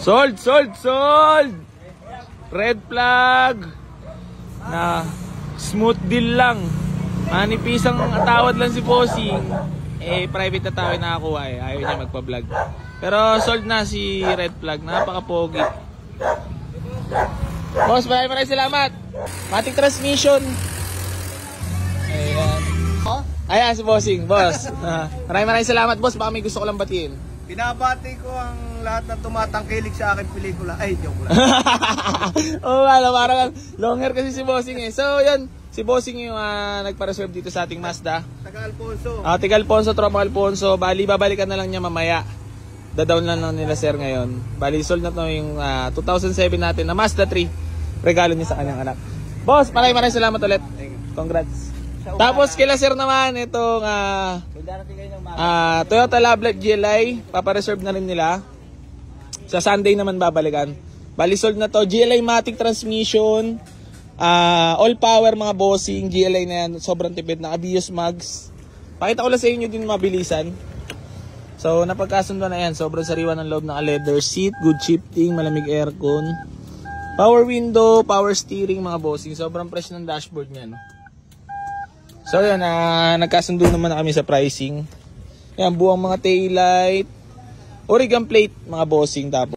Sold! Red flag. Na smooth deal lang. Manipisang tawad lang si Bossing. Private na tao yung nakakuha Ayaw niya magpa-vlog. Pero sold na si red flag. Napaka-pogi. Boss, maraming salamat. Matic transmission. Ayan. Ayan si Bossing, boss. Maraming salamat, boss. Baka may gusto ko lang batiin. Binabati ko ang lahat na tumatangkilik sa akin pelikula. Ay, joke lang. Parang longer kasi si Bossing So, yan. Si Bossing yung nagpa-reserve dito sa ating Mazda. Taga Alfonso. Taga Alfonso, Tropa Alfonso. Bali, babalikan na lang niya mamaya. Da-down lang nila sir ngayon. Bali, sold na to yung 2007 natin na Mazda 3. Regalo niya sa kanyang anak. Boss, maraming salamat ulit. Congrats. Tapos kila sir naman itong Toyota Lovelet GLI, papareserve na rin nila. Sa Sunday naman babalikan. Bali sold na to, GLI Matic transmission, all power mga Bossing, GLI na yan, sobrang tipid na Abios mags. Pakita ko lang sa inyo din mabilisan. So napagkasundo na yan, sobrang sariwa ng loob ng leather seat, good shifting, malamig aircon, power window, power steering mga Bossing, sobrang fresh ng dashboard niya no. So yan, nagkasundo naman na kami sa pricing. Yan, buwang mga taillight, origam plate mga Bossing, tapos